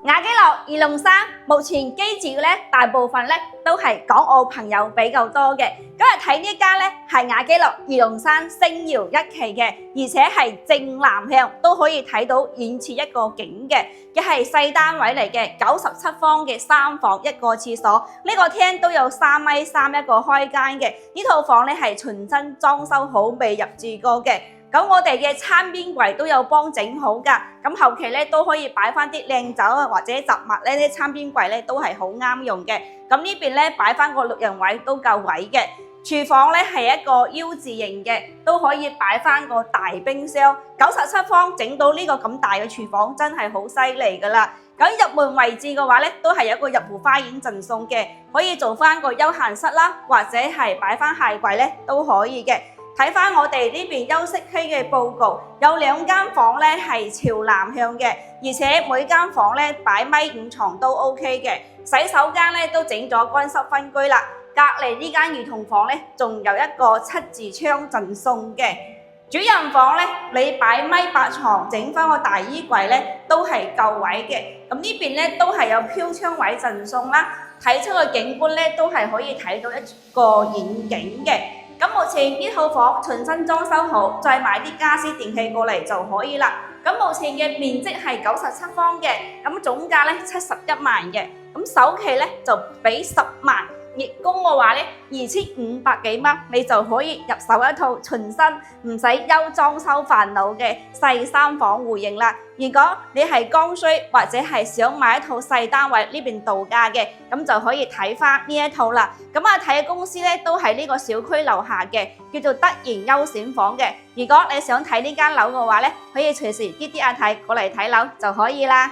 雅基樂、二龍山目前居住咧，大部分咧都係港澳朋友比較多嘅。今日睇呢間咧係雅基樂二龍山星耀一期嘅，而且係正南向都可以睇到遠處一個景嘅，亦係細單位嚟嘅，97方嘅3房1個廁所，呢個廳都有3.3米一個開間嘅。呢套房咧係全新裝修好，未入住過嘅。咁我哋嘅餐邊櫃都有幫整好㗎，咁後期咧都可以擺翻啲靚酒啊或者雜物咧，啲餐邊櫃咧都係好啱用嘅。咁呢邊咧擺翻個6人位都夠位嘅。廚房咧係一個 U 字型嘅，都可以擺翻個大冰箱。97方整到呢個咁大嘅廚房真係好犀利㗎啦。咁入門位置嘅話咧，都係有一個入戶花園贈送嘅，可以做翻個休閒室啦，或者係擺翻鞋櫃咧都可以嘅。睇翻我哋呢邊休息區嘅佈局，有2間房咧係朝南向嘅，而且每間房咧擺1.5米床都 OK 嘅。洗手間咧都整咗乾濕分居啦。隔離呢間兒童房咧，仲有一個7字窗贈送嘅。主人房咧，你擺1.8米床，整翻個大衣櫃咧，都係夠位嘅。咁呢邊咧都係有飄窗位贈送啦，睇出個景觀咧都係可以睇到一個遠景嘅。咁目前呢套房全新裝修好，再買啲家私電器過嚟就可以啦。咁目前嘅面積係97方嘅，咁總價咧71萬嘅，咁首期咧就俾10萬。月供嘅話咧，2500幾蚊，你就可以入手一套全新唔使憂裝修煩惱嘅細3房戶型啦。如果你係剛需或者係想買一套細單位呢邊度假嘅，咁就可以睇翻呢一套啦。咁啊睇公司咧都喺呢個小區樓下嘅，叫做德賢優選房嘅。如果你想睇呢間樓嘅話咧，可以隨時啲阿太過嚟睇樓就可以啦。